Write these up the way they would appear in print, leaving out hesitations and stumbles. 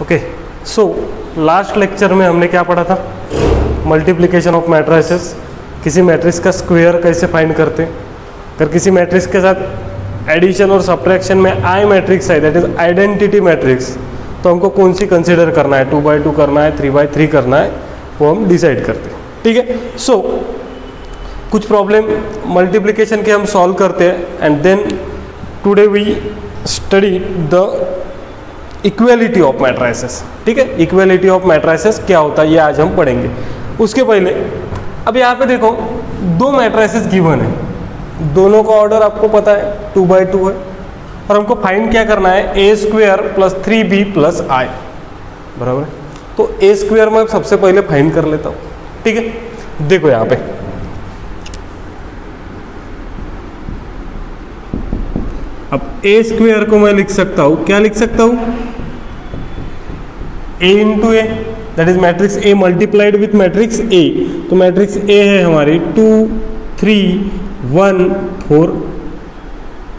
Okay, so last lecture में हमने क्या पढ़ा था? मल्टीप्लिकेशन ऑफ मैट्रिसेस, किसी मैट्रिक्स का स्क्वायर कैसे फाइंड करते हैं। अगर किसी मैट्रिक्स के साथ एडिशन और सब्ट्रैक्शन में आई मैट्रिक्स है, दैट इज आइडेंटिटी मैट्रिक्स, तो हमको कौन सी कंसिडर करना है, 2x2 करना है, 3x3 करना है, वो हम डिसाइड करते हैं। ठीक है, सो कुछ प्रॉब्लम मल्टीप्लिकेशन के हम सॉल्व करते हैं and then today we study the equality of matrices. ठीक है, इक्वेलिटी ऑफ मैट्रिसेस क्या होता है ये आज हम पढ़ेंगे। उसके पहले अब यहाँ पे देखो, दो मैट्रिसेस गिवन है, दोनों का ऑर्डर आपको पता है 2x2 है, और हमको फाइंड क्या करना है, a² + 3b + i, बराबर है। तो a² मैं सबसे पहले फाइंड कर लेता हूँ। ठीक है, देखो यहाँ पे अब a² को मैं लिख सकता हूँ, क्या लिख सकता हूँ, a × a, that is matrix A multiplied with matrix A। तो मैट्रिक्स A है हमारी 2 3 1 4,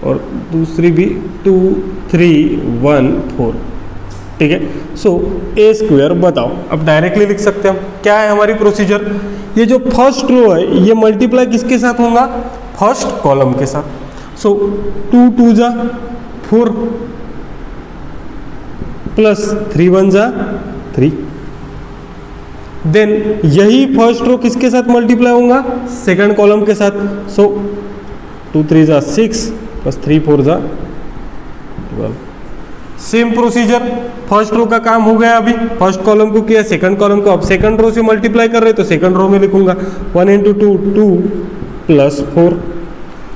और दूसरी भी 2 3 1 4। ठीक है, सो a² बताओ। अब डायरेक्टली लिख सकते हैं हम, क्या है हमारी प्रोसीजर, ये जो फर्स्ट रो है ये मल्टीप्लाई किसके साथ होगा, फर्स्ट कॉलम के साथ। सो 2 2 जा 4 प्लस 3 1 जा 3, देन यही फर्स्ट रो किसके साथ मल्टीप्लाई होगा, सेकंड कॉलम के साथ। सो 2 3 जा 6 प्लस 3 4 जा 12। सेम प्रोसीजर, फर्स्ट रो का काम हो गया, अभी फर्स्ट कॉलम को किया, सेकंड कॉलम को, अब सेकंड रो से मल्टीप्लाई कर रहे तो सेकंड रो में लिखूंगा 1 × 2 2 + 4।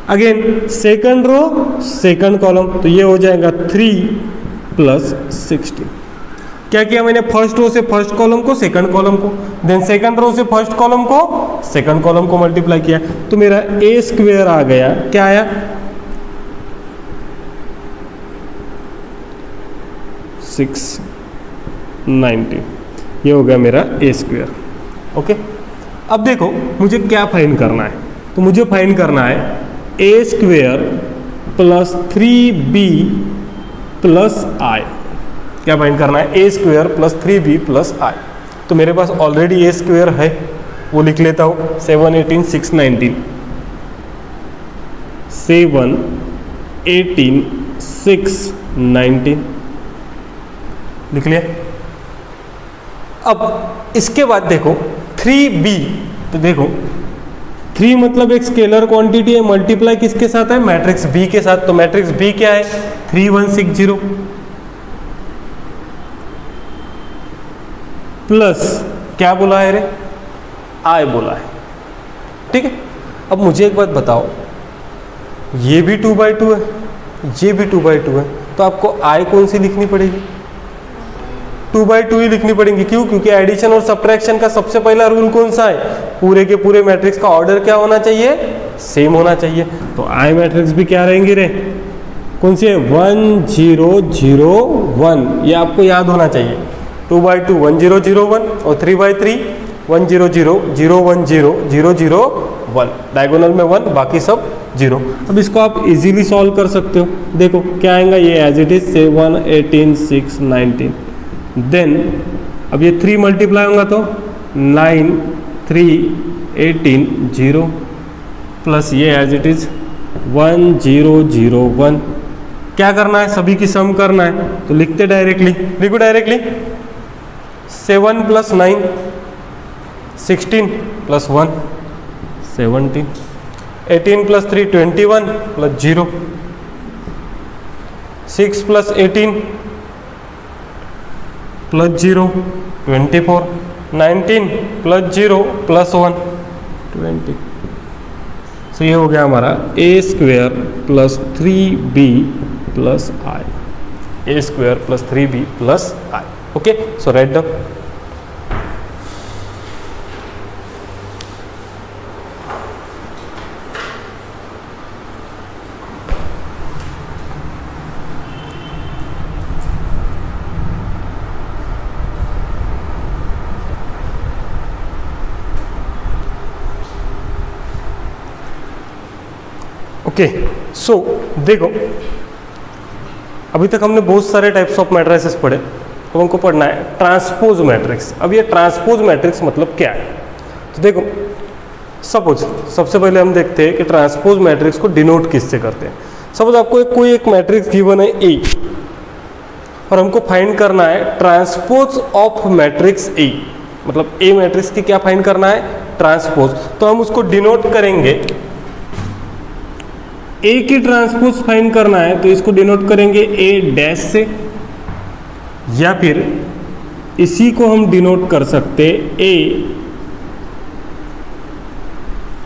Again second row second column, तो ये हो जाएगा 3 + 16। क्या किया मैंने, फर्स्ट रो से फर्स्ट कॉलम को, सेकंड कॉलम को, देन सेकंड रो से फर्स्ट कॉलम को, सेकंड कॉलम को मल्टीप्लाई किया, तो मेरा a² आ गया, क्या आया, 690। ये हो गया मेरा a²। ओके, अब देखो मुझे क्या फाइंड करना है, तो मुझे फाइंड करना है a² + 3b + i। क्या फाइंड करना है, a² + 3b + i। तो मेरे पास ऑलरेडी a² है, वो लिख लेता हूँ, 7 18 619, 7 18 619 लिख लिया। अब इसके बाद देखो 3b, तो देखो 3 मतलब एक स्केलर क्वांटिटी है, मल्टीप्लाई किसके साथ है, मैट्रिक्स B के साथ। तो मैट्रिक्स B क्या है, 3 1 6 0 प्लस क्या बोला है रे, I बोला है। ठीक है, अब मुझे एक बात बताओ, ये भी 2x2 है, ये भी 2x2 है, तो आपको I कौन सी लिखनी पड़ेगी, 2x2 ही लिखनी पड़ेगी। क्यों, क्योंकि एडिशन और सब्ट्रैक्शन का सबसे पहला रूल कौन सा है, पूरे के पूरे मैट्रिक्स का ऑर्डर क्या होना चाहिए, सेम होना चाहिए। तो I मैट्रिक्स भी क्या रहेंगे रे, कौन सी है, 1 0 0 1, ये आपको याद होना चाहिए। 2x2 1 0 0 1, और 3x3 1 0 0 0 1 0 0 0 1, डायगोनल में 1, बाकी सब 0। अब इसको आप इजीली सॉल्व कर सकते हो। देखो क्या आएगा, ये एज इट इज 7 18 6 19, देन अब ये 3 मल्टीप्लाई होगा तो 9 3 18 0, प्लस ये एज इट इज 1 0 0 1। क्या करना है, सभी की सम करना है, तो लिखते डायरेक्टली, लिखो डायरेक्टली, 7 + 9 16 + 1 17, 18 + 3 21 + 0, 6 + 18 + 0 24, 19 + 0 + 1 20। तो ये हो गया हमारा a² + 3b + i, a² + 3b + i। Okay, so write down. Okay, so देखो अभी तक हमने बहुत सारे टाइप्स ऑफ मैट्रिसेस पढ़े। तो हमको पढ़ना है ट्रांसपोज मैट्रिक्स। अब ये ट्रांसपोज मैट्रिक्स मतलब क्या है, तो देखो सपोज सबसे पहले हम देखते हैं कि ट्रांसपोज मैट्रिक्स को डिनोट किससे करते हैं। सपोज आपको कोई एक मैट्रिक्स गिवन है ए और हमको फाइंड करना है ट्रांसपोज ऑफ मैट्रिक्स ए, मतलब ए मैट्रिक्स की क्या फाइंड करना है, ट्रांसपोज। तो हम उसको डिनोट करेंगे, ए की ट्रांसपोज फाइंड करना है तो इसको डिनोट करेंगे ए डैश से, या फिर इसी को हम डिनोट कर सकते ए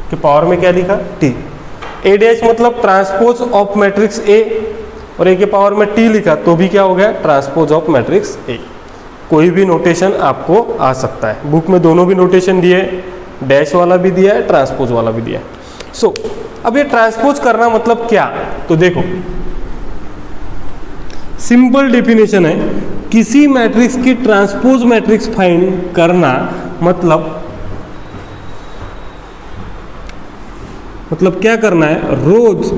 के पावर में क्या लिखा, टी। ए डैश मतलब ट्रांसपोज ऑफ मैट्रिक्स ए, और ए के पावर में टी लिखा तो भी क्या हो गया, ट्रांसपोज ऑफ मैट्रिक्स ए। कोई भी नोटेशन आपको आ सकता है, बुक में दोनों भी नोटेशन दिए, डैश वाला भी दिया है, ट्रांसपोज वाला भी दिया है। सो अब ये ट्रांसपोज करना मतलब क्या, तो देखो सिंपल डेफिनेशन है, किसी मैट्रिक्स की ट्रांसपोज मैट्रिक्स फाइंड करना मतलब क्या करना है, rows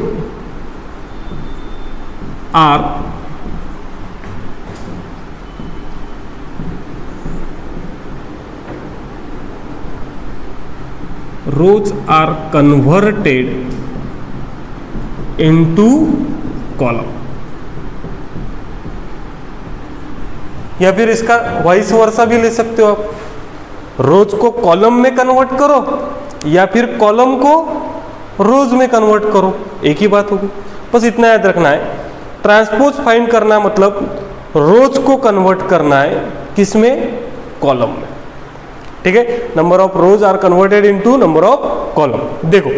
are converted into column, या फिर इसका वाइस वर्सा भी ले सकते हो आप, रोज को कॉलम में कन्वर्ट करो या फिर कॉलम को रोज में कन्वर्ट करो, एक ही बात होगी। बस इतना याद रखना है, ट्रांसपोज फाइंड करना मतलब रोज को कन्वर्ट करना है किसमें, कॉलम में। ठीक है, number of rows are converted into number of column. देखो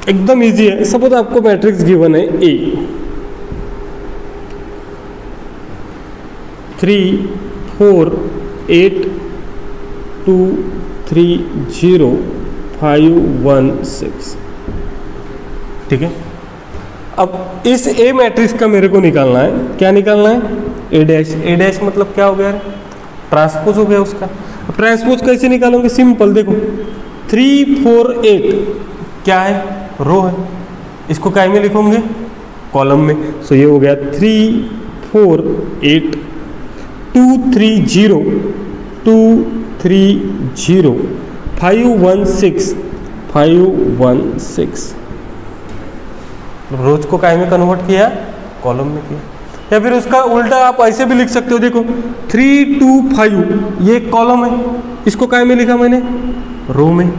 एकदम इजी है। सपोज आपको मैट्रिक्स गिवन है ए 3 4 8 2 3 0 5 1 6, ठीक है। अब इस ए मैट्रिक्स का मेरे को निकालना है, क्या निकालना है, ए डैश। ए डैश मतलब क्या हो गया, ट्रांसपोज हो गया उसका। अब ट्रांसपोज कैसे निकालोगे, सिंपल देखो 3 4 8 क्या है, रो है, इसको क्या में लिखोगे, कॉलम में। सो ये हो गया 3 4 8 2 3 0 2 3 0 5 1 6 5 1 6। रोज को काय में कन्वर्ट किया, कॉलम में किया। या फिर उसका उल्टा आप ऐसे भी लिख सकते हो, देखो 3 2 5 ये कॉलम है, इसको काय में लिखा मैंने, रो में।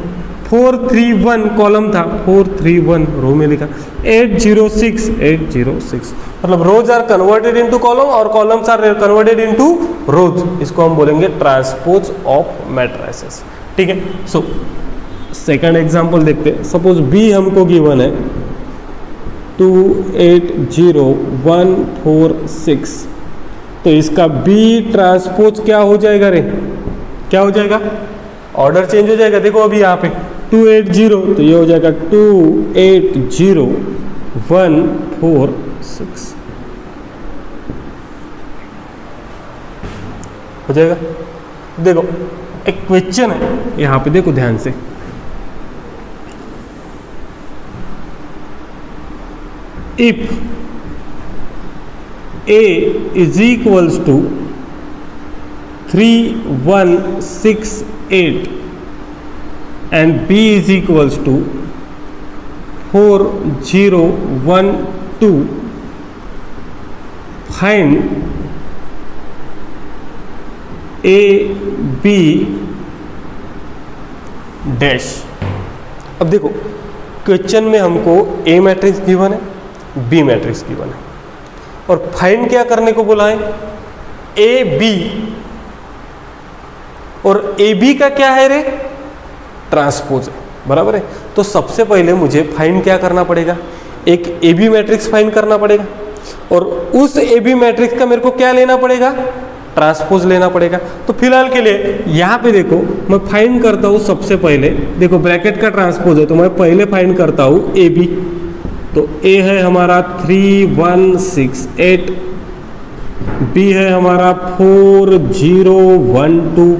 4 3 1 कॉलम था, 4 3 1 रो में लिखा। 8 0 6 8 0 6, मतलब rows are converted into column और columns are converted into rows. इसको हम बोलेंगे ट्रांसपोज ऑफ मैट्रिसेस। ठीक है। सो सेकंड एग्जांपल देखते हैं। सपोज बी हमको गिवन है 2 8 0 1 4 6, तो इसका बी ट्रांसपोज क्या हो जाएगा रे, क्या हो जाएगा, ऑर्डर चेंज हो जाएगा। देखो अभी यहाँ पे 2 8 0, तो ये हो जाएगा 2 8 0 1 4 6 हो जाएगा। देखो एक क्वेश्चन है यहाँ पे, देखो ध्यान से, if a is equals to 3 1 6 8 and b is equals to 4 0 1 2, find a b dash. अब देखो क्वेश्चन में हमको ए मैट्रिक्स गिवन है, बी मैट्रिक्स गिवन है, और फाइंड क्या करने को बोला है, ए बी। और ए बी का क्या है रे, ट्रांसपोज है, बराबर है। तो सबसे पहले मुझे फाइंड क्या करना पड़ेगा, एक ए बी मैट्रिक्स फाइंड करना पड़ेगा, और उस ए बी मैट्रिक्स का मेरे को क्या लेना पड़ेगा, ट्रांसपोज लेना पड़ेगा। तो फिलहाल के लिए यहाँ पे देखो मैं फाइंड करता हूँ, सबसे पहले देखो ब्रैकेट का ट्रांसपोज है, तो मैं पहले फाइंड करता हूँ ए बी। तो ए है हमारा 3 1 6 8, बी है हमारा 4 0 1 2।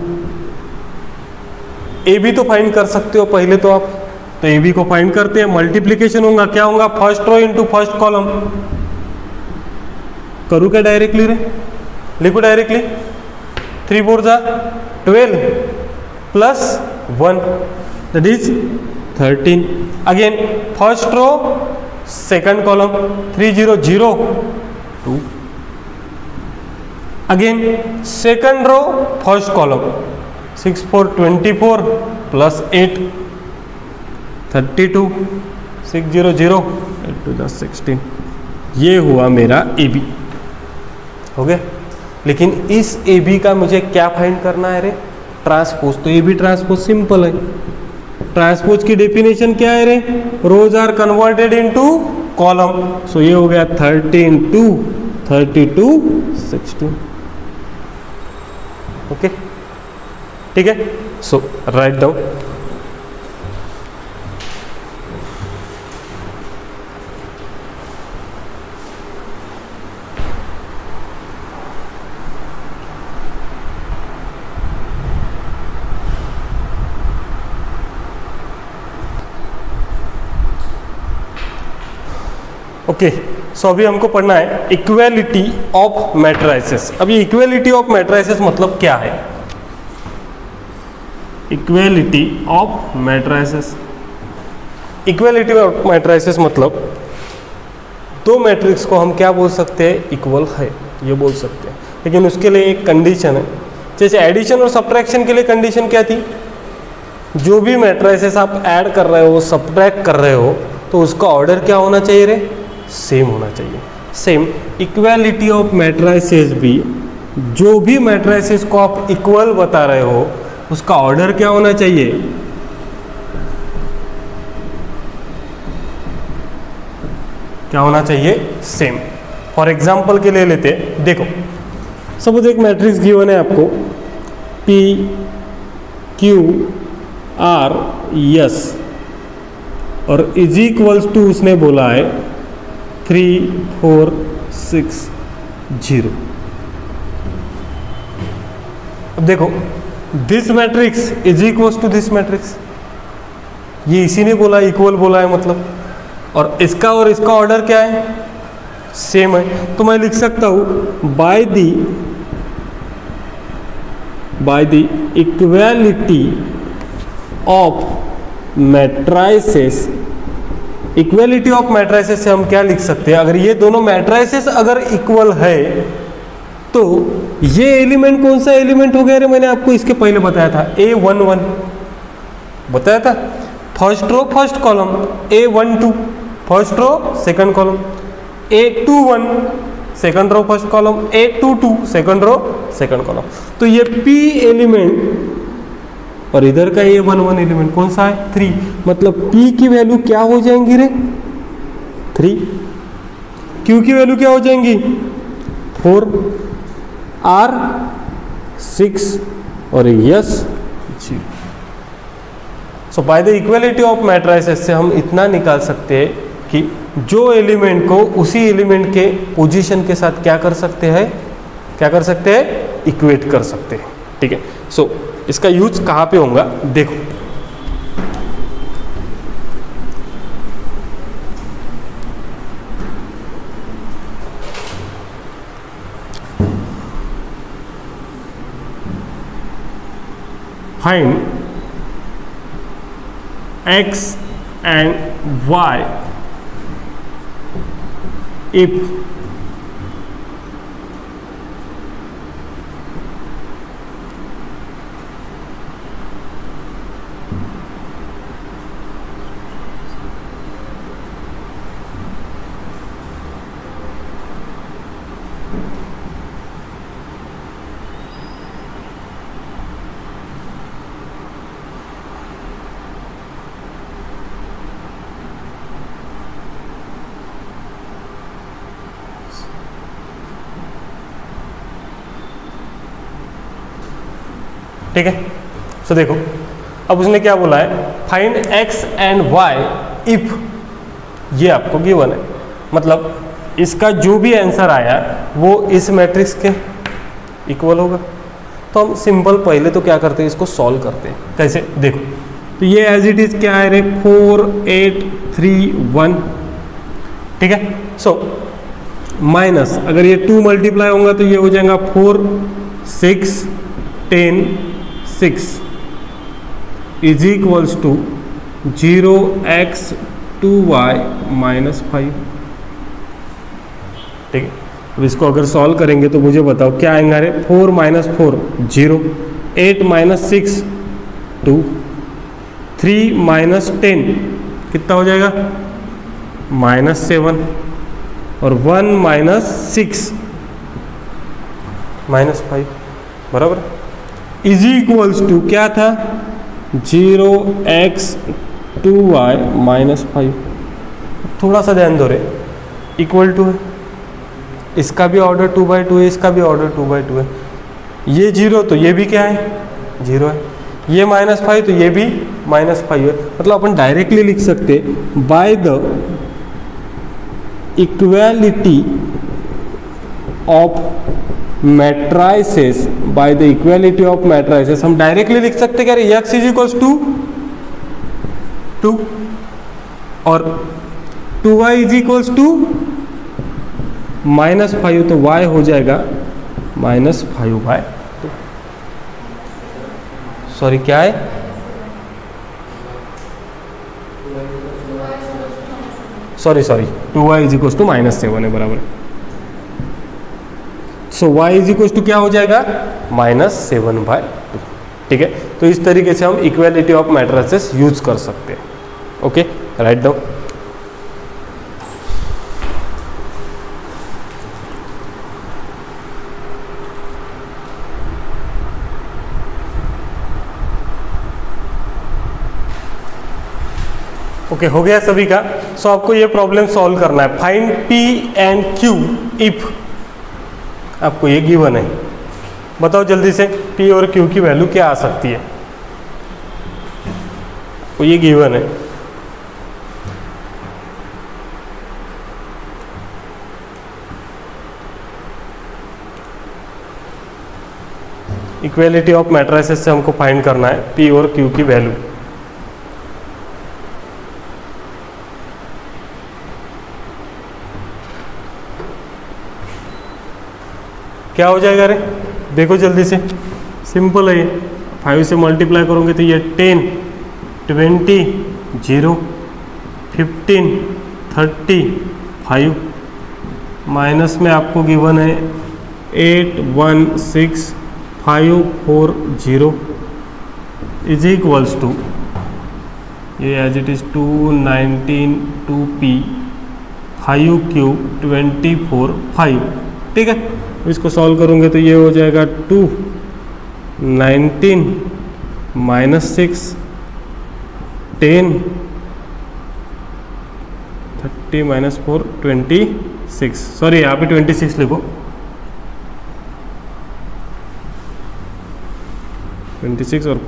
ए बी तो फाइंड कर सकते हो पहले तो आप, तो ए बी को फाइंड करते हैं। मल्टीप्लीकेशन होगा, क्या होगा, first row into first column. करूँ क्या डायरेक्टली रे, लिखो डायरेक्टली 3 4 जा 12 plus 1 that is 13. Again first row second column 3 0 0 2. Again second row first column 6 4 24 plus 8 32 6 0 0 8 to the 16. ये हुआ मेरा ए बी. हो गया. लेकिन इस ए बी का मुझे क्या फाइंड करना है रे? ट्रांसपोज. तो ए बी ट्रांसपोज सिंपल है. ट्रांसपोज की डेफिनेशन क्या है रे? रोज आर कन्वर्टेड इनटू कॉलम. सो ये हो गया 13 2 32 16. ओके ठीक है. सो राइट डाउन. ओके सो अभी हमको पढ़ना है इक्वेलिटी ऑफ मैट्रिसेस. अब ये इक्वेलिटी ऑफ मैट्रिसेस मतलब क्या है? Equality of matrices. Equality of matrices मतलब दो मैट्रिक्स को हम क्या बोल सकते हैं? इक्वल है ये बोल सकते हैं. लेकिन उसके लिए एक कंडीशन है. जैसे एडिशन और सब्ट्रैक्शन के लिए कंडीशन क्या थी? जो भी मैट्रिसेस आप ऐड कर रहे हो सब्ट्रैक्ट कर रहे हो तो उसका ऑर्डर क्या होना चाहिए रे? सेम होना चाहिए. सेम इक्वालिटी ऑफ मैट्रिसेस भी, जो भी मैट्रिसेस को आप इक्वल बता रहे हो उसका ऑर्डर क्या होना चाहिए? क्या होना चाहिए? सेम. फॉर एग्जाम्पल के लिए लेते हैं. देखो सपोज एक मैट्रिक्स गिवन है आपको P Q R S और इज इक्वल्स टू उसने बोला है 3 4 6 0. अब देखो this matrix is equals to this matrix. ये इसी ने बोला इक्वल बोला है मतलब. और इसका ऑर्डर क्या है? सेम है. तो मैं लिख सकता हूं by the equality of matrices. Equality of matrices से हम क्या लिख सकते हैं? अगर ये दोनों मैट्रिसेस अगर इक्वल है तो ये एलिमेंट कौन सा एलिमेंट हो गया रे? मैंने आपको इसके पहले बताया था A11 बताया था. First row first column A12 first row second column A21 second row first column A22 second row second column. तो ये P एलिमेंट और इधर का A11 एलिमेंट कौन सा है? 3. मतलब P की वैल्यू क्या हो जाएंगी रे? 3. Q की वैल्यू क्या हो जाएंगी? 4. R 6 और S 0. So by the equality of matrices से हम इतना निकाल सकते हैं कि जो एलिमेंट को उसी एलिमेंट के पोजीशन के साथ क्या कर सकते हैं? इक्वेट कर सकते हैं. ठीक है. सो इसका यूज कहाँ पे होगा? देखो find x and y if ठीक है. सो देखो अब उसने क्या बोला है? Find x and y if. ये आपको गिवन है. मतलब इसका जो भी आंसर आया वो इस मैट्रिक्स के इक्वल होगा. तो हम सिंपल पहले तो क्या करते हैं? इसको सॉल्व करते हैं. कैसे? देखो तो ये एज इट इज क्या है रे? 4 8 3 1. ठीक है. सो माइनस, अगर ये 2 मल्टीप्लाई होगा तो ये हो जाएगा 4 6 10 6 is equals to 0x 2y -5। ठीक है, अब इसको अगर सॉल्व करेंगे तो मुझे बताओ क्या आएगा रे। 4 - 4 0, 8 - 6 2, 3 - 10 कितना हो जाएगा -7, और 1 - 6 -5 बराबर, इज इक्वल्स टू क्या था 0x 2y -5। थोड़ा सा ध्यान दो रे, इक्वल टू है, इसका भी ऑर्डर 2/2 है, इसका भी ऑर्डर 2/2 है। ये 0 तो ये भी क्या है 0 है, ये -5 तो ये भी -5 है। मतलब अपन डायरेक्टली लिख सकते by the equality of matrices, by the equality of matrices हम डायरेक्टली लिख सकते क्या x इज इक्वल्स टू 2 और 2y इज इक्वल्स टू -5, तो y हो जाएगा -5/2। सॉरी क्या है, sorry 2y is equals to -7 है बराबर। सो y इज इक्वल्स टू क्या हो जाएगा -7/2। ठीक है, तो इस तरीके से हम इक्वालिटी ऑफ मैट्रिसेस यूज कर सकते हैं। Okay, right down. ओके, हो गया सभी का। सो आपको ये प्रॉब्लम सॉल्व करना है। Find P and Q if, आपको ये गिवन है, बताओ जल्दी से P और Q की वैल्यू क्या आ सकती है। तो ये गिवन है, इक्वालिटी ऑफ मैट्रिसेस से हमको फाइंड करना है P और Q की वैल्यू। क्या हो जाएगा रे, देखो जल्दी से, सिंपल है ये। 5 से मल्टीप्लाई करोगे तो ये 10 20 0 15 30 5, माइनस में आपको गिवन है 8 1 6 5 4 0 इज इक्वल्स टू, ये as it is 2 19 2p 5q 24 5। ठीक है, इसको सॉल्व करूँगे तो ये हो जाएगा 2 19 -6 10 30 -4 26। सॉरी यहाँ पे 26 लिखो, 26 और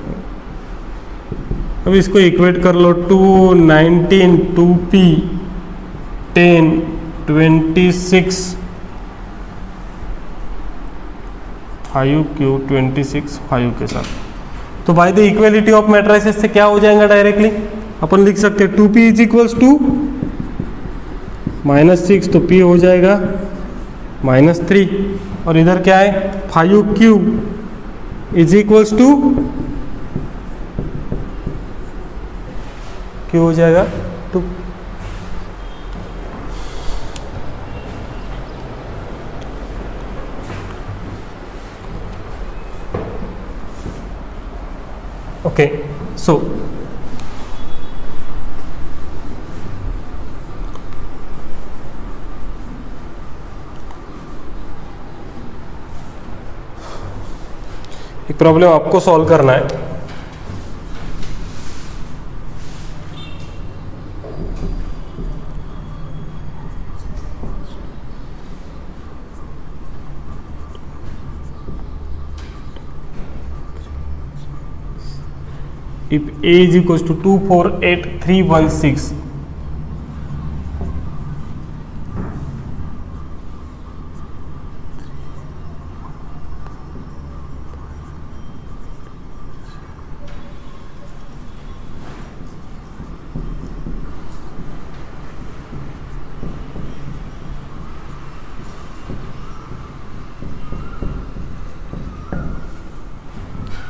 अब इसको इक्वेट कर लो। 2 19 2p 10 26 5q 26 5 के साथ। तो by the equality of matrices से क्या हो जाएगा डायरेक्टली अपन लिख सकते हैं 2p इज इक्वल्स टू -6, तो p हो जाएगा -3, और इधर क्या है 5q is equals to q हो जाएगा 2। ओके, सो एक प्रॉब्लम आपको सॉल्व करना है। If A is equals to 2 4 8 3 1 6,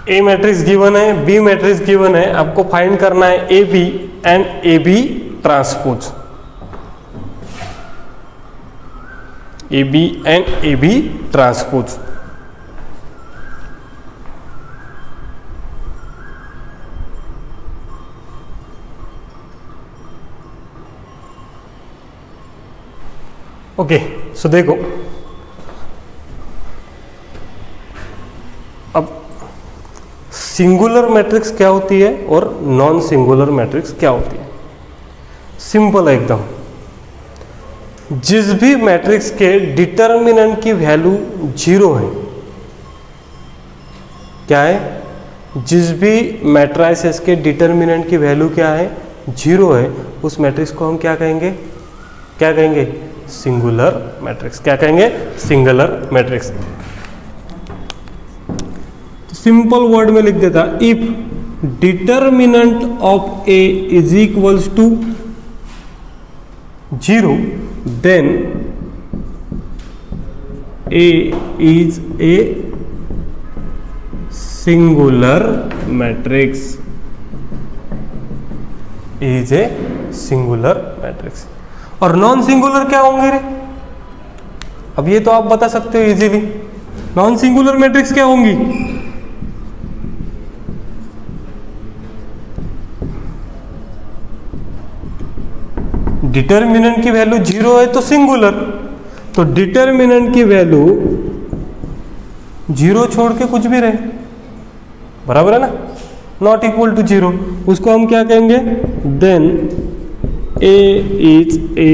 A matrix given है, बी मैट्रिक्स गिवन है, आपको फाइंड करना है A B and A B transpose, A B and A B transpose. Okay, so देखो अब सिंगुलर मैट्रिक्स क्या होती है और नॉन सिंगुलर मैट्रिक्स क्या होती है। सिंपल है एकदम, जिस भी मैट्रिक्स के डिटर्मिनेंट की वैल्यू 0 है, क्या है, जिस भी मैट्रिसेस के डिटर्मिनेंट की वैल्यू क्या है, 0 है, उस मैट्रिक्स को हम क्या कहेंगे, क्या कहेंगे, सिंगुलर मैट्रिक्स। क्या कहेंगे, सिंगुलर मैट्रिक्स। तो सिंपल वर्ड में लिख देता, if determinant of A is equals to 0 then A is a singular matrix, is a singular matrix. और नॉन सिंगुलर क्या होंगे रे, अब ये तो आप बता सकते हो इजीली, नॉन सिंगुलर मैट्रिक्स क्या होंगी, डिटर्मिनेंट की वैल्यू 0 है तो सिंगुलर, तो डिटर्मिनेंट की वैल्यू 0 छोड़ के कुछ भी रहे, बराबर है ना, नॉट इक्वल टू 0, उसको हम क्या कहेंगे, then A is a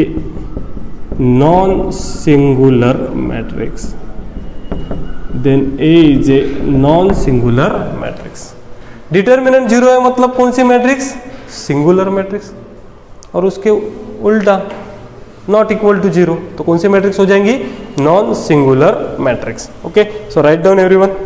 non singular matrix, then A is a non singular matrix. Determinant 0 है मतलब कौन सी मैट्रिक्स, सिंगुलर मैट्रिक्स, और उसके उल्टा नॉट इक्वल टू 0 तो कौन सी मैट्रिक्स हो जाएंगी, non singular matrix. Okay, so write down everyone.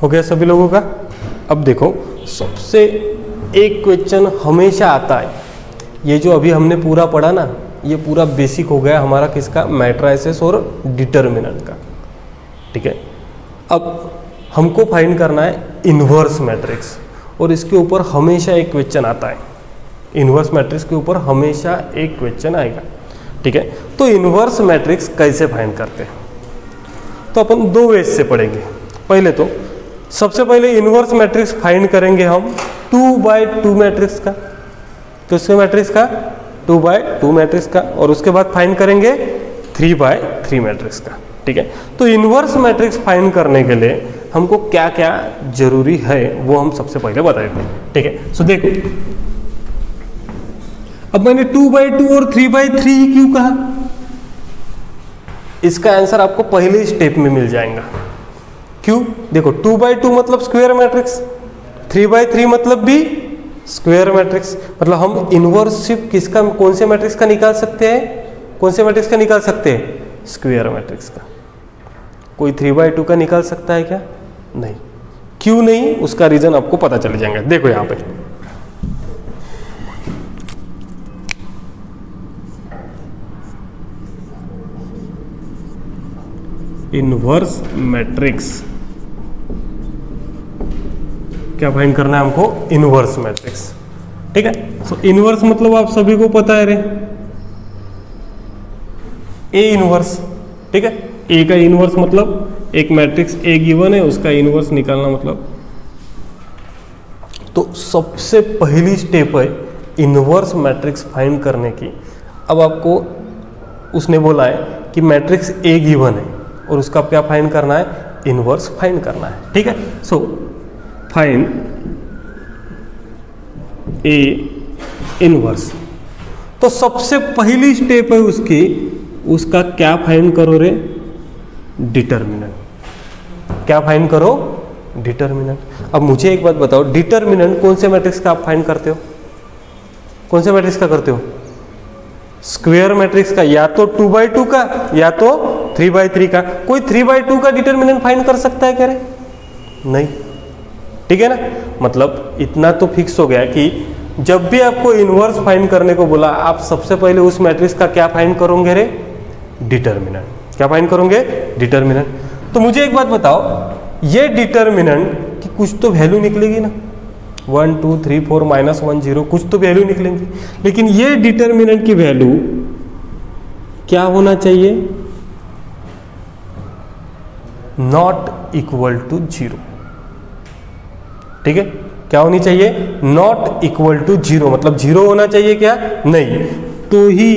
हो गया सभी लोगों का। अब देखो, सबसे एक क्वेश्चन हमेशा आता है, ये जो अभी हमने पूरा पढ़ा ना, ये पूरा बेसिक हो गया हमारा किसका, मैट्रिसेस और डिटर्मिनेंट का, ठीक है। अब हमको फाइंड करना है इन्वर्स मैट्रिक्स, और इसके ऊपर हमेशा एक क्वेश्चन आता है, इन्वर्स मैट्रिक्स के ऊपर हमेशा एक क्वेश्चन आएगा, ठीक है। तो इन्वर्स मैट्रिक्स कैसे फाइंड करते हैं, तो अपन दो वेज से पढ़ेंगे। पहले तो सबसे पहले इन्वर्स मैट्रिक्स फाइंड करेंगे हम 2/2 मैट्रिक्स का, किसके मैट्रिक्स का, 2/2 मैट्रिक्स का, और उसके बाद फाइंड करेंगे 3/3 मैट्रिक्स का, ठीक है। तो इन्वर्स मैट्रिक्स फाइंड करने के लिए हमको क्या क्या जरूरी है वो हम सबसे पहले बता देते हैं, ठीक है। सो देखो, अब मैंने 2/2 और 3/3 क्यों कहा, इसका आंसर आपको पहले स्टेप में मिल जाएगा। क्यों, देखो 2/2 मतलब स्क्वायर मैट्रिक्स, 3/3 मतलब भी स्क्वायर मैट्रिक्स, मतलब हम इन्वर्स सिर्फ किसका, कौन से मैट्रिक्स का निकाल सकते हैं, कौन से मैट्रिक्स का निकाल सकते हैं, स्क्वायर मैट्रिक्स का। कोई 3/2 का निकाल सकता है क्या, नहीं। क्यों नहीं, उसका रीजन आपको पता चल जाएगा। देखो यहां पे इन्वर्स मैट्रिक्स, क्या फाइंड करना है हमको, इन्वर्स मैट्रिक्स, ठीक है। सो इन्वर्स मतलब आप सभी को पता है रे, ए इन्वर्स, ठीक है। ए का इन्वर्स मतलब एक मैट्रिक्स ए गिवन है, उसका इन्वर्स निकालना मतलब, तो सबसे पहली स्टेप है इन्वर्स मैट्रिक्स फाइंड करने की। अब आपको उसने बोला है कि मैट्रिक्स ए गिवन है और उसका क्या फाइंड करना है, इन्वर्स फाइंड करना है, ठीक है। सो फाइंड ए इन्वर्स, तो सबसे पहली स्टेप है उसकी, उसका क्या फाइंड करो रे? डिटर्मिनेंट। क्या फाइंड करो? डिटर्मिनेंट। अब मुझे एक बात बताओ, डिटर्मिनेंट कौन से मैट्रिक्स का आप फाइंड करते हो? कौन से मैट्रिक्स का करते हो? स्क्वायर मैट्रिक्स का, या तो 2x2 का या तो 3x3 का। कोई 3x2 का डिटर्मिनेंट फाइंड कर सकता है क्या रे? नहीं। ठीक है ना, मतलब इतना तो फिक्स हो गया कि जब भी आपको इनवर्स फाइंड करने को बोला, आप सबसे पहले उस मैट्रिक्स का क्या फाइंड करोगे रे? डिटर्मिनेंट। क्या फाइंड करोगे? डिटर्मिनेंट। तो मुझे एक बात बताओ, ये डिटर्मिनेंट की कुछ तो वैल्यू निकलेगी ना, 1 2 3 4 -1 0, कुछ तो वैल्यू निकलेंगी। लेकिन ये डिटर्मिनेंट की वैल्यू क्या होना चाहिए? Not equal to 0। ठीक है, क्या होनी चाहिए? नॉट इक्वल टू 0, मतलब 0 होना चाहिए क्या? नहीं। तो ही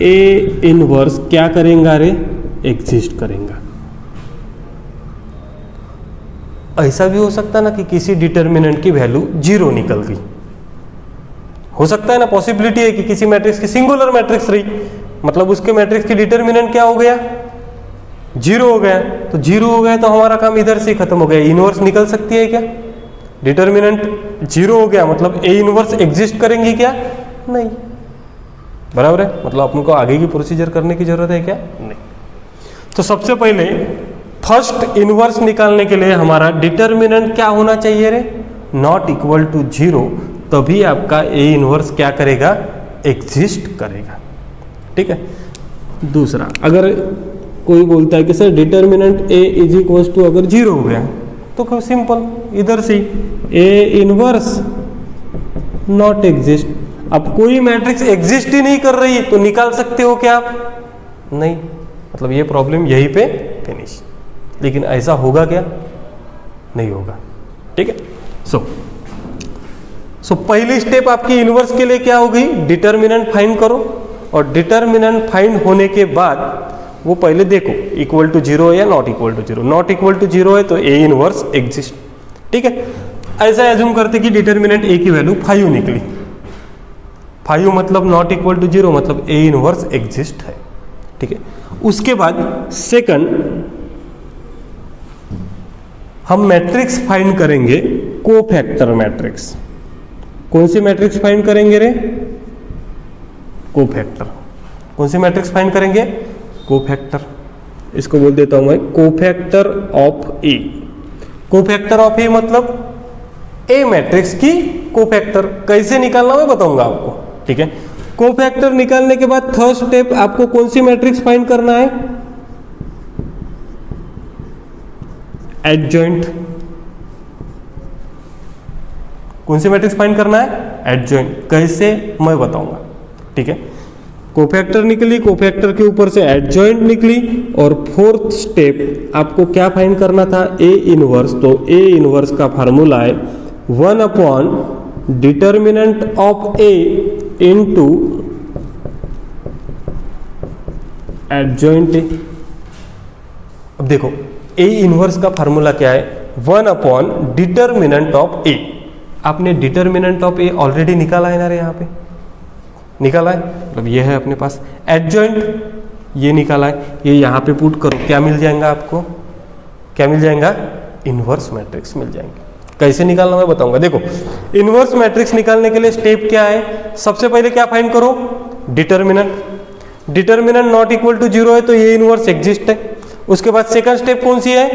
ए इनवर्स क्या करेगा रे? एग्जिस्ट करेगा। ऐसा भी हो सकता ना कि किसी डिटर्मिनेंट की वैल्यू 0 निकल गई, हो सकता है ना, पॉसिबिलिटी है कि किसी मैट्रिक्स की सिंगुलर मैट्रिक्स रही, मतलब उसके मैट्रिक्स की डिटर्मिनेंट क्या हो गया? 0 हो गया। तो 0 हो गया तो हमारा काम इधर से खत्म हो गया। इनवर्स निकल सकती है क्या? डिटर्मिनेंट 0 हो गया, मतलब ए इनवर्स एग्जिस्ट करेंगी क्या? नहीं। बराबर है, मतलब अपन को आगे की प्रोसीजर करने की जरूरत है क्या? नहीं। तो सबसे पहले फर्स्ट इनवर्स निकालने के लिए हमारा डिटर्मिनेंट क्या होना चाहिए रे? नॉट इक्वल टू 0, तभी आपका ए इनवर्स क्या करेगा? एग्जिस्ट करेगा। ठीक है। दूसरा, अगर कोई बोलता है कि sir determinant A is equal to अगर 0 हो गया, तो सिंपल इधर से ए इनवर्स नॉट एग्जिस्ट। अब कोई मैट्रिक्स एग्जिस्ट ही नहीं कर रही तो निकाल सकते हो क्या आप? नहीं। मतलब ये प्रॉब्लम यहीं पे फिनिश। लेकिन ऐसा होगा क्या? नहीं होगा। ठीक है। सो पहली स्टेप आपकी इनवर्स के लिए क्या हो गई? डिटर्मिनेंट फाइंड करो, और डिटर्मिनेंट फाइंड होने के बाद वो पहले देखो इक्वल टू 0 है या not equal to 0। Not equal to 0 है तो ए इनवर्स एग्जिस्ट। ठीक है। ऐसा एज्यूम करते कि डिटर्मिनेंट ए की वैल्यू 5 निकली। 5 मतलब नॉट इक्वल टू 0, मतलब ए इनवर्स एग्जिस्ट है। ठीक है। उसके बाद सेकंड हम मैट्रिक्स फाइंड करेंगे, कोफैक्टर मैट्रिक्स। कौन सी मैट्रिक्स फाइंड करेंगे रे? कोफैक्टर। कौन सी मैट्रिक्स फाइंड करेंगे? कोफैक्टर। इसको बोल देता हूं मैं cofactor of A. Cofactor of A मतलब ए मैट्रिक्स की कोफैक्टर। कैसे निकालना मैं बताऊंगा आपको। ठीक है। कोफैक्टर निकालने के बाद थर्ड स्टेप आपको कौन सी मैट्रिक्स फाइंड करना है? एडजॉइंट। कौन सी मैट्रिक्स फाइंड करना है? एडजॉइंट। कैसे मैं बताऊंगा। ठीक है। कोफैक्टर निकली, कोफैक्टर के ऊपर से एडजॉइंट निकली, और फोर्थ स्टेप आपको क्या फाइंड करना था? A inverse. तो ए इनवर्स का फार्मूला है 1 upon determinant of A into adjoint A. अब देखो ए इनवर्स का फार्मूला क्या है? 1 अपॉन डिटर्मिनेंट ऑफ ए। आपने डिटर्मिनेंट ऑफ ए ऑलरेडी निकाला है ना रे, यहाँ पे निकाला है, मतलब ये है अपने पास। एडजॉइंट ये निकाला है, ये यहाँ पे पुट करो, क्या मिल जाएगा आपको? क्या मिल जाएगा? इनवर्स मैट्रिक्स मिल जाएंगे। कैसे निकालना मैं बताऊंगा। देखो इनवर्स मैट्रिक्स निकालने के लिए स्टेप क्या है? सबसे पहले क्या फाइंड करो? Determinant. Determinant not equal to 0 है तो ये इनवर्स एग्जिस्ट है। उसके बाद सेकंड स्टेप कौन सी है?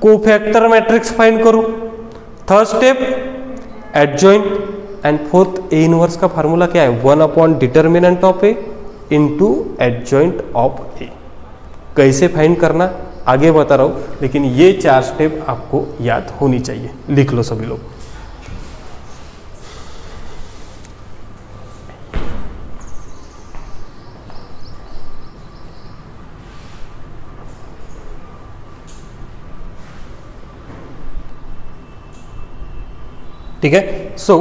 कोफैक्टर मैट्रिक्स फाइंड करो। Third step adjoint, and fourth A inverse का फार्मूला क्या है? 1 upon determinant of A into adjoint of A. कैसे फाइंड करना आगे बता रहा हूं, लेकिन ये 4 स्टेप आपको याद होनी चाहिए। लिख लो सभी लोग। ठीक है। सो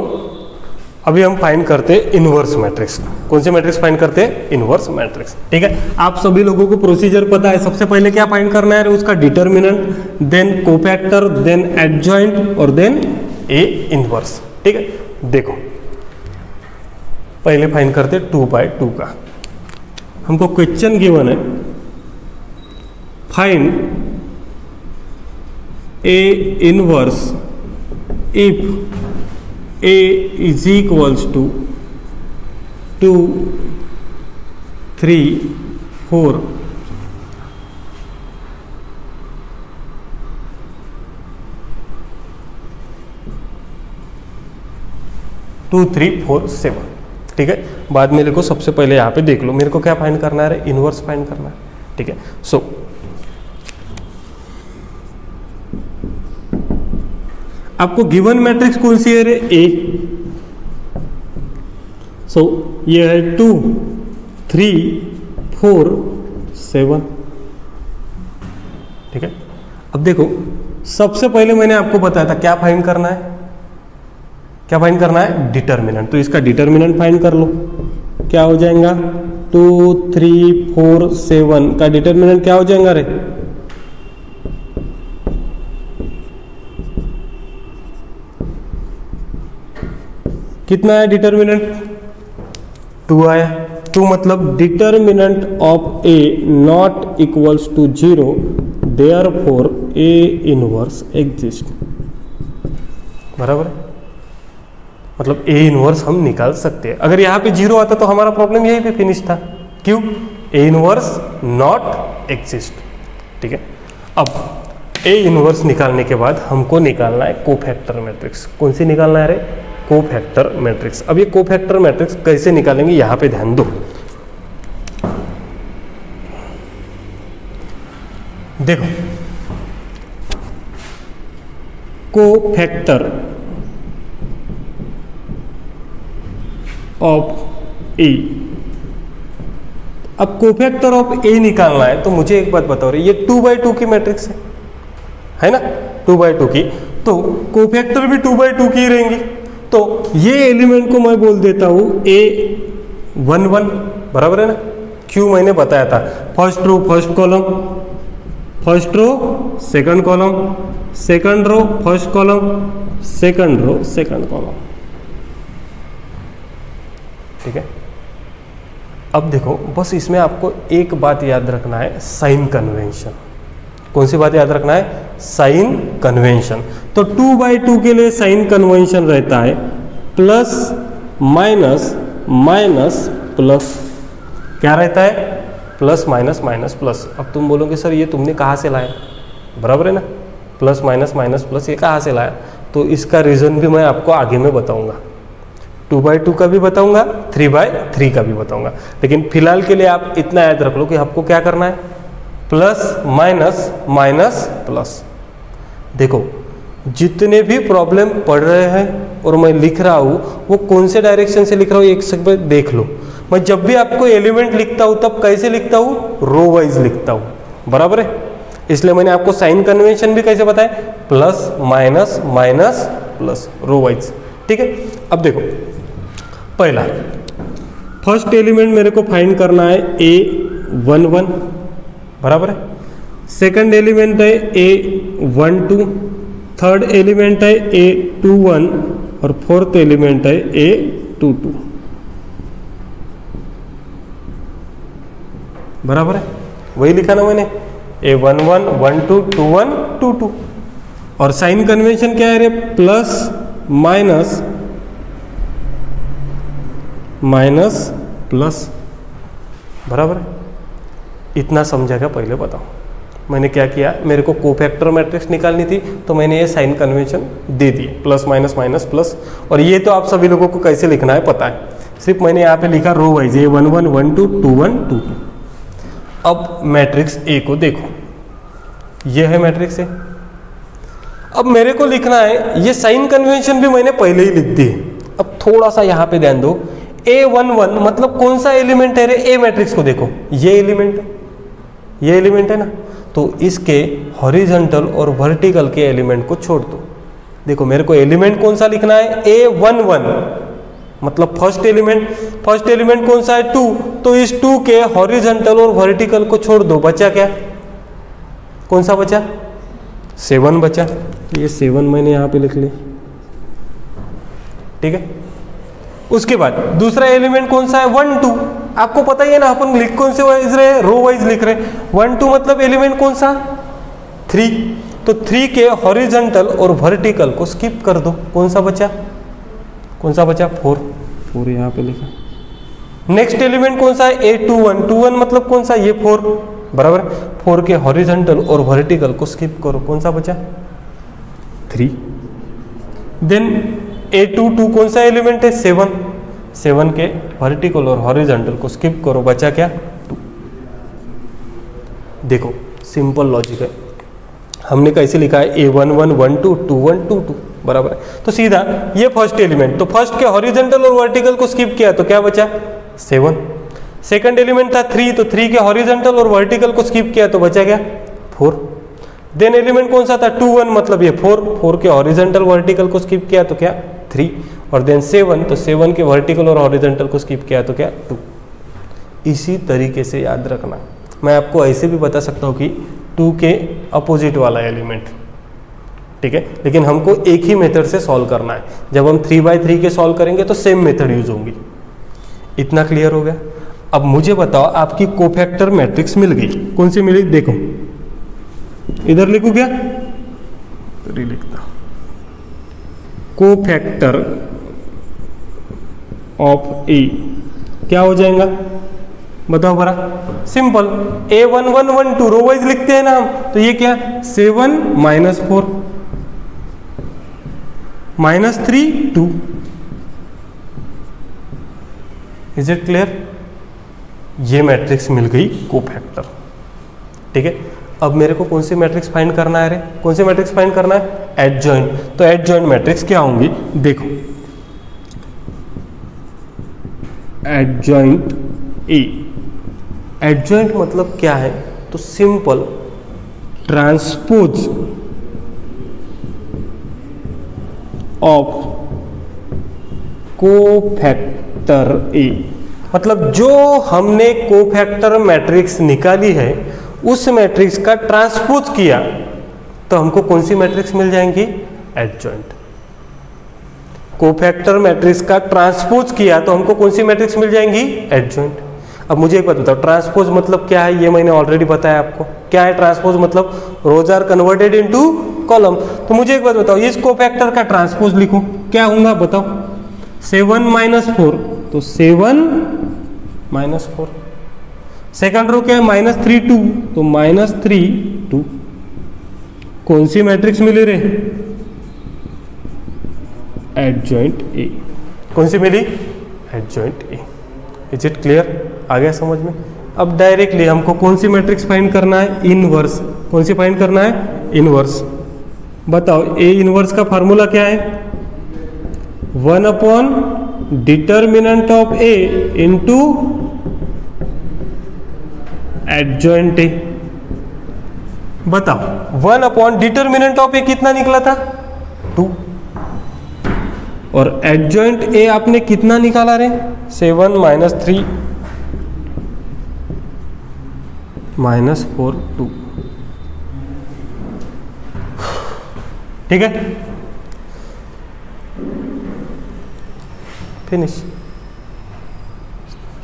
अभी हम फाइंड करते हैं इनवर्स मैट्रिक्स। कौन से मैट्रिक्स फाइंड करते हैं? Inverse matrix. ठीक है। आप सभी लोगों को प्रोसीजर पता है। सबसे पहले क्या फाइंड करना है? उसका determinant, then cofactor, then adjoint, और देन ए इनवर्स। ठीक है। देखो पहले फाइंड करते 2/2 का। हमको क्वेश्चन गिवन है, find A inverse if A is equals to 2, 3, 4 2, 3, 4, 7। ठीक है, बाद में लिखो, सबसे पहले यहाँ पे देख लो मेरे को क्या फाइंड करना है, इनवर्स फाइंड करना है। ठीक है, सो आपको गिवन मैट्रिक्स कौन सी है रे, ए। सो ये है 2, 3, 4, 7। ठीक है, अब देखो सबसे पहले मैंने आपको बताया था क्या फाइंड करना है, क्या फाइंड करना है, डिटर्मिनेंट। तो इसका डिटर्मिनेंट फाइंड कर लो, क्या हो जाएगा 2, 3, 4, 7 का डिटर्मिनेंट क्या हो जाएगा रे, कितना है डिटर्मिनेंट, 2 आया। 2 मतलब determinant of A not equals to 0, therefore A inverse exist. बराबर है, मतलब ए इनवर्स हम निकाल सकते हैं। अगर यहाँ पे 0 आता तो हमारा प्रॉब्लम यहीं पे फिनिश था। क्यों, ए इनवर्स नॉट एग्जिस्ट। ठीक है, अब ए इनवर्स निकालने के बाद हमको निकालना है कोफैक्टर मैट्रिक्स। कौन सी निकालना है रे, कोफैक्टर मैट्रिक्स। अब ये कोफैक्टर मैट्रिक्स कैसे निकालेंगे यहाँ पे ध्यान दो। देखो कोफैक्टर ऑफ ए, अब कोफैक्टर ऑफ ए निकालना है तो मुझे एक बात बताओ रे, ये 2/2 की मैट्रिक्स है ना, 2/2 की, तो कोफैक्टर भी 2/2 की रहेंगी। तो ये एलिमेंट को मैं बोल देता हूं A11, बराबर है ना। क्यों, मैंने बताया था, first row first column, first row second column, second row first column, second row second column. ठीक है, अब देखो बस इसमें आपको एक बात याद रखना है, साइन कन्वेंशन। कौन सी बात याद रखना है, साइन कन्वेंशन। तो 2/2 के लिए साइन कन्वेंशन रहता है प्लस माइनस माइनस प्लस। क्या रहता है, प्लस माइनस माइनस प्लस। अब तुम बोलोगे सर ये तुमने कहाँ से लाया, बराबर है ना, प्लस माइनस माइनस प्लस ये कहाँ से लाया। तो इसका रीज़न भी मैं आपको आगे में बताऊंगा, 2/2 का भी बताऊंगा, 3/3 का भी बताऊंगा। लेकिन फिलहाल के लिए आप इतना याद रख लो कि आपको क्या करना है, प्लस माइनस माइनस प्लस। देखो जितने भी प्रॉब्लम पढ़ रहे हैं और मैं लिख रहा हूँ वो कौन से डायरेक्शन से लिख रहा हूँ एक सेकंड देख लो। मैं जब भी आपको एलिमेंट लिखता हूँ तब कैसे लिखता हूँ, रो वाइज लिखता हूँ, बराबर है। इसलिए मैंने आपको साइन कन्वेंशन भी कैसे बताया, plus minus minus plus, row wise. ठीक है, अब देखो पहला फर्स्ट एलिमेंट मेरे को फाइंड करना है A11, बराबर है। सेकंड एलिमेंट है A12, थर्ड एलिमेंट है A21 और फोर्थ एलिमेंट है A22, बराबर है। वही लिखा ना मैंने, A11, 12, 21, 22। और साइन कन्वेंशन क्या है रे, प्लस माइनस माइनस प्लस, बराबर है। इतना समझेगा, पहले बताओ मैंने क्या किया, मेरे को कोफैक्टर मैट्रिक्स निकालनी थी तो मैंने ये साइन कन्वेंशन दे दिए, प्लस माइनस माइनस प्लस। और ये तो आप सभी लोगों को कैसे लिखना है पता है, सिर्फ मैंने यहाँ पे लिखा रो वाइज A11, 12, 21, 22। अब मैट्रिक्स ए को देखो, ये है मैट्रिक्स ए। अब मेरे को लिखना है, ये साइन कन्वेंशन भी मैंने पहले ही लिख दी। अब थोड़ा सा यहाँ पे ध्यान दो, A11 मतलब कौन सा एलिमेंट है रे, ए मैट्रिक्स को देखो, ये एलिमेंट है, ये एलिमेंट है ना। तो इसके हॉरिजॉन्टल और वर्टिकल के एलिमेंट को छोड़ दो। देखो मेरे को एलिमेंट कौन सा लिखना है, A11 मतलब फर्स्ट एलिमेंट कौन सा है, 2। तो इस 2 के हॉरिजॉन्टल और वर्टिकल को छोड़ दो, बचा क्या, कौन सा बचा, 7 बचा। ये 7 मैंने यहाँ पे लिख लिया, ठीक है। उसके बाद दूसरा एलिमेंट कौन सा है 1 2, आपको पता ही है ना, अपन लिख कौन से वाइज रहे, रो वाइज लिख रहे। 1 2 मतलब एलिमेंट कौन सा 3, तो 3 के हॉरिजॉन्टल और वर्टिकल को स्किप कर दो, कौन सा बचा 4 यहाँ पे लिखा। नेक्स्ट एलिमेंट कौन सा है A21, 21 मतलब कौन सा, ये 4 बराबर। 4 के हॉरिजॉन्टल और वर्टिकल को स्किप करो, कौन सा बचा 3। देन A22 कौन सा एलिमेंट है 7 के वर्टिकल और हॉरिजॉन्टल को स्किप करो, बचा क्या 2। देखो सिंपल लॉजिक है, हमने कैसे लिखा है A11 1 2 2 1 2 2 बराबर है। तो सीधा ये फर्स्ट एलिमेंट, तो फर्स्ट के हॉरिजॉन्टल और वर्टिकल को स्किप किया तो क्या बचा 7। सेकंड एलिमेंट था 3, तो 3 के हॉरिजॉन्टल और वर्टिकल को स्किप किया तो बचा क्या 4। देन एलिमेंट कौन सा था 2 1 मतलब ये 4 के हॉरिजॉन्टल वर्टिकल को स्किप किया तो क्या 3, और देन 7, तो 7 के वर्टिकल और हॉरिजॉन्टल को स्किप किया तो क्या 2। इसी तरीके से याद रखना, मैं आपको ऐसे भी बता सकता हूँ कि 2 के अपोजिट वाला एलिमेंट, ठीक है, लेकिन हमको एक ही मेथड से सॉल्व करना है। जब हम 3/3 के सॉल्व करेंगे तो सेम मेथड यूज होंगी। इतना क्लियर हो गया। अब मुझे बताओ, आपकी कोफैक्टर मैट्रिक्स मिल गई, कौन सी मिली, देखो इधर लिखूं क्या, लिखता कोफैक्टर ऑफ ए क्या हो जाएगा बताओ बरा, सिंपल A11 1 2 रो वाइज लिखते हैं ना हम, तो ये क्या 7 -4 -3 2। Is it clear? ये मैट्रिक्स मिल गई कोफैक्टर, ठीक है। अब मेरे को कौन सी मैट्रिक्स फाइंड करना है रे, कौन सी मैट्रिक्स फाइंड करना है, एडजॉइंट। तो एडजॉइंट मैट्रिक्स क्या होंगी, देखो एडजॉइंट ए, एडजॉइंट मतलब क्या है, तो सिंपल ट्रांसपोज ऑफ कोफैक्टर ए, मतलब जो हमने कोफैक्टर मैट्रिक्स निकाली है उस मैट्रिक्स का ट्रांसपोज किया तो हमको कौन सी मैट्रिक्स मिल जाएंगी, एडजॉइंट। कोफैक्टर मैट्रिक्स का ट्रांसपोज किया तो हमको कौन सी मैट्रिक्स मिल जाएंगी, एडजॉइंट। अब मुझे एक बात बताओ, ट्रांसपोज मतलब क्या है, ये मैंने ऑलरेडी बताया आपको। क्या है ट्रांसपोज मतलब, rows are converted into column. तो मुझे एक बात बताओ, इस कोफैक्टर का ट्रांसपोज लिखो, क्या होगा बताओ, 7 -4, तो 7 -4। सेकंड रो क्या है -3 2, तो -3 2। कौन सी मैट्रिक्स मिली रे, एडजॉइंट ए। कौन सी मिली, adjoint A. Is it clear, आ गया समझ में? अब डायरेक्टली हमको कौन सी मैट्रिक्स फाइंड करना है, इनवर्स। कौन सी फाइंड करना है, इनवर्स। बताओ ए इनवर्स का फार्मूला क्या है, 1 determinant of A into adjoint ए। बताओ 1 डिटर्मिनेंट ऑफ ए कितना निकला था, 2, और एडजॉइंट ए आपने कितना निकाला रे, 7 -3 -4 2। ठीक है, फिनिश।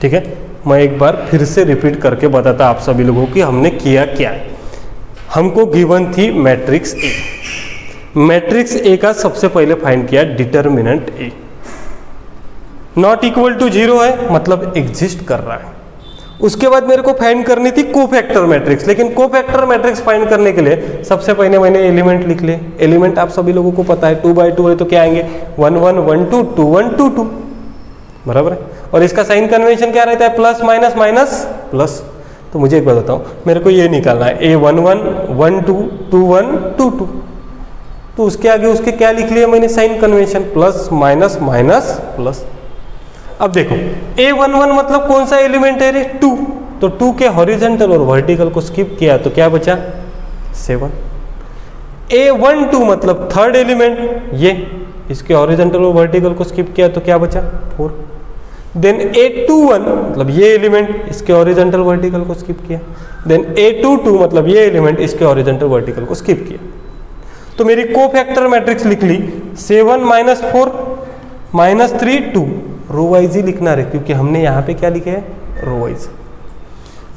ठीक है, मैं एक बार फिर से रिपीट करके बताता आप सभी लोगों की हमने किया क्या है। हमको गिवन थी मैट्रिक्स ए, मैट्रिक्स ए का सबसे पहले फाइंड किया determinant A, not equal to 0 है मतलब एग्जिस्ट कर रहा है। उसके बाद मेरे को फाइंड करनी थी कोफैक्टर मैट्रिक्स, लेकिन कोफैक्टर मैट्रिक्स फाइंड करने के लिए सबसे पहले मैंने एलिमेंट लिख लिए। एलिमेंट आप सभी लोगों को पता है 2/2 है, तो क्या आएंगे 1 1 1 2 2 1 2 2, बराबर है। और इसका साइन कन्वेंशन क्या रहता है, प्लस माइनस माइनस प्लस। तो मुझे एक बात बताओ, मेरे को ये निकालना है A11 1 2 2 1 2 2, तो उसके आगे उसके क्या लिख लिया मैंने, sign convention, plus minus minus plus. अब देखो A11 मतलब कौन सा एलिमेंट है रे, 2, तो 2 के हॉरिजॉन्टल और वर्टिकल को स्किप किया तो क्या बचा 7। A12 मतलब थर्ड एलिमेंट, ये इसके हॉरिजॉन्टल और वर्टिकल को स्किप किया तो क्या बचा 4। देन A21 मतलब ये एलिमेंट, इसके हॉरिजॉन्टल वर्टिकल को स्किप किया। देन A22 मतलब ये एलिमेंट, इसके हॉरिजॉन्टल वर्टिकल को स्किप किया। तो मेरी कोफैक्टर मैट्रिक्स लिख ली 7 -4 -3 2 रो वाइज ही लिखना है, क्योंकि हमने यहाँ पे क्या लिखे है, रो वाइज।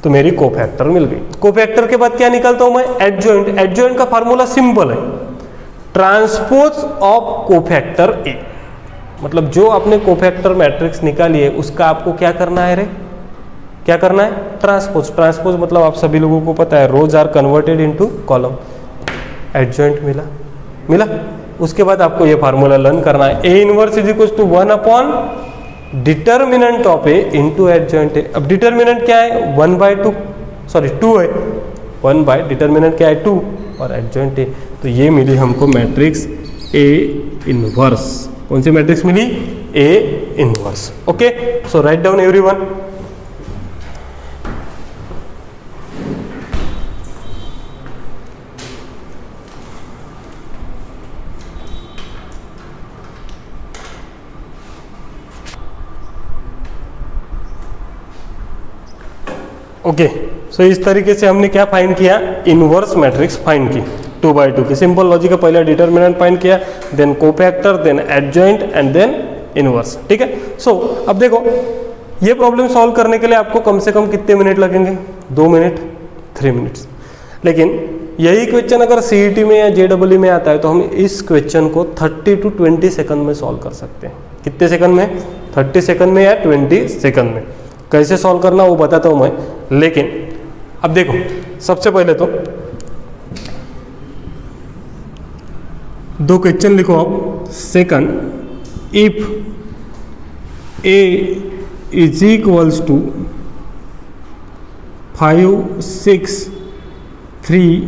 तो मेरी कोफैक्टर मिल गई। कोफैक्टर के बाद क्या निकालता हूं मैं, एडजॉइंट। एडजॉइंट का फार्मूला सिंपल है, ट्रांसपोज ऑफ कोफैक्टर ए। मतलब जो आपने कोफैक्टर मैट्रिक्स निकाली है उसका आपको क्या करना है रे, क्या करना है, ट्रांसपोज। ट्रांसपोज मतलब आप सभी लोगों को पता है, rows are converted into column. Adjoint मिला। उसके बाद आपको ये फार्मूला लर्न करना है, A inverse is equal to 1 upon determinant of A into adjoint A. अब डिटर्मिनेंट क्या है, 1/2, सॉरी 2 है, 1 बाय डिटर्मिनेंट क्या है 2 और एडजॉइंट ए। तो ये मिली हमको मैट्रिक्स ए इनवर्स। कौन सी मैट्रिक्स मिली, A inverse. Okay, so write down everyone. Okay, so इस तरीके से हमने क्या फाइंड किया, इनवर्स मैट्रिक्स फाइंड की 2/2 की। सिंपल लॉजिक है, पहले डिटर्मिनेंट फाइंड किया, then cofactor, then adjoint and then inverse. ठीक है, सो अब देखो ये प्रॉब्लम सॉल्व करने के लिए आपको कम से कम कितने मिनट लगेंगे, 2 मिनट, 3 मिनट्स। लेकिन यही क्वेश्चन अगर सीईटी में या जेडब्ल्यू में आता है तो हम इस क्वेश्चन को 30 to 20 सेकंड में सॉल्व कर सकते हैं। कितने सेकंड में, 30 सेकंड में या 20 सेकंड में। कैसे सॉल्व करना वो बताता हूं मैं, लेकिन अब देखो सबसे पहले तो 2 क्वेश्चन लिखो आप। Second, if A is equals to 5 6 3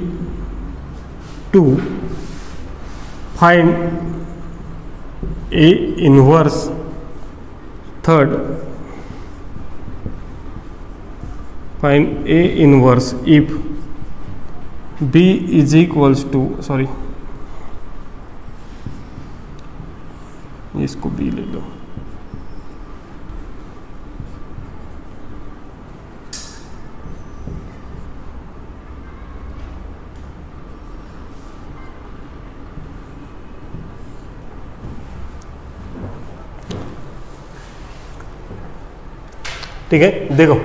2 find A inverse. Third, find A inverse if B is equals to, sorry इसको B ले लो। ठीक है, देखो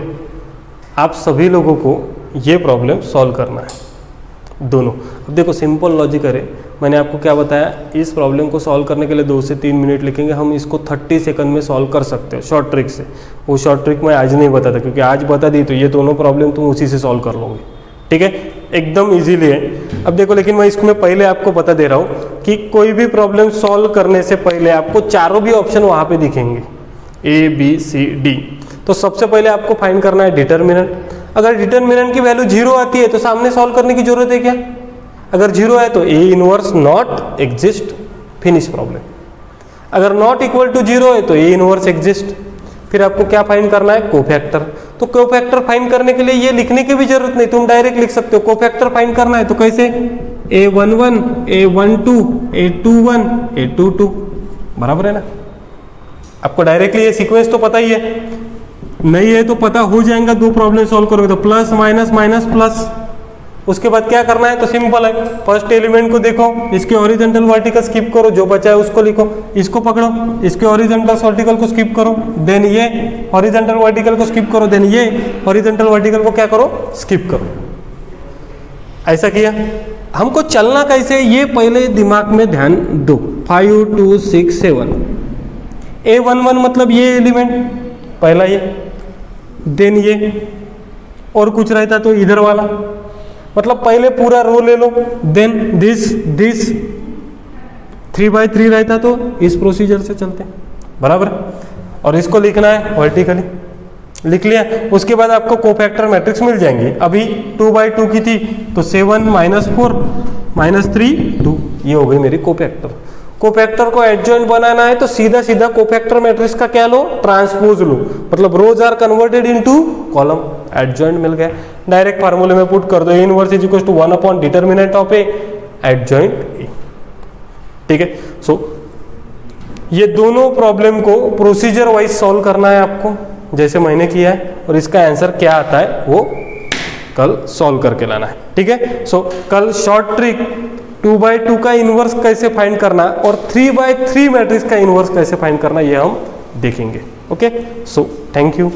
आप सभी लोगों को ये प्रॉब्लम सॉल्व करना है दोनों। अब देखो सिंपल लॉजिक है, मैंने आपको क्या बताया, इस प्रॉब्लम को सॉल्व करने के लिए 2 से 3 मिनट लिखेंगे, हम इसको 30 सेकंड में सॉल्व कर सकते हो शॉर्ट ट्रिक से। वो शॉर्ट ट्रिक मैं आज नहीं बताता, क्योंकि आज बता दी तो ये दोनों प्रॉब्लम तुम उसी से सॉल्व कर लोगे। ठीक है, एकदम ईजीली है। अब देखो लेकिन मैं इसको मैं पहले आपको बता दे रहा हूँ कि कोई भी प्रॉब्लम सॉल्व करने से पहले आपको चारों भी ऑप्शन वहाँ पे दिखेंगे, A B C D। तो सबसे पहले आपको फाइंड करना है डिटर्मिनेंट। अगर डिटर्मिनेंट की वैल्यू 0 आती है तो सामने सॉल्व करने की जरूरत है क्या, अगर 0 है तो A inverse not exist, finish problem. अगर नॉट इक्वल टू 0 है तो A इनवर्स एग्जिस्ट। फिर आपको क्या फाइंड करना है, कोफैक्टर। तो कोफैक्टर फाइंड करने के लिए ये लिखने की भी जरूरत नहीं, तुम डायरेक्ट लिख सकते हो। कोफैक्टर फाइंड करना है तो कैसे, A11 A12 A21 A22, बराबर है ना। आपको डायरेक्टली ये सीक्वेंस तो पता ही है, नहीं है तो पता हो जाएगा। 2 प्रॉब्लम सॉल्व करोगे तो प्लस माइनस माइनस प्लस। उसके बाद क्या करना है, तो सिंपल है, फर्स्ट एलिमेंट को देखो, इसके हॉरिजॉन्टल वर्टिकल स्किप करो, जो बचा है उसको लिखो, इसको पकड़ो, इसके हॉरिजॉन्टल वर्टिकल को स्किप करो, देन ये हॉरिजॉन्टल वर्टिकल को स्किप करो, देन ये हॉरिजॉन्टल वर्टिकल को क्या करो, स्किप करो। ऐसा किया। हमको चलना कैसे, ये पहले दिमाग में ध्यान दो। 5 2 6 7, A11 मतलब ये एलिमेंट पहला, ये देन ये, और कुछ रहता तो इधर वाला, मतलब पहले पूरा रो ले लो, देन दिस 3/3 रहता तो इस प्रोसीजर से चलते हैं, बराबर। और इसको लिखना है वर्टिकली, लिख लिया। उसके बाद आपको कोफैक्टर मैट्रिक्स मिल जाएंगे। अभी 2/2 की थी तो 7 -4 -3 2, ये हो गई मेरी कोफैक्टर। कोफैक्टर को एडजॉइंट बनाना है तो सीधा सीधा कोफैक्टर मैट्रिक्स का क्या लो, ट्रांसपोज लो, मतलब rows are converted into column. Adjoint मिल गया, डायरेक्ट फार्मूले में पुट कर दो, A inverse is equal to 1 upon determinant of A adjoint A. ठीक है, सो ये दोनों प्रॉब्लम को प्रोसीजर वाइज सॉल्व करना है आपको, जैसे मैंने किया है, और इसका आंसर क्या आता है वो कल सॉल्व करके लाना है। ठीक है, सो कल शॉर्ट ट्रिक 2/2 का इनवर्स कैसे फाइंड करना और 3/3 मैट्रिक्स का इनवर्स कैसे फाइंड करना, ये हम देखेंगे। Okay, so thank you.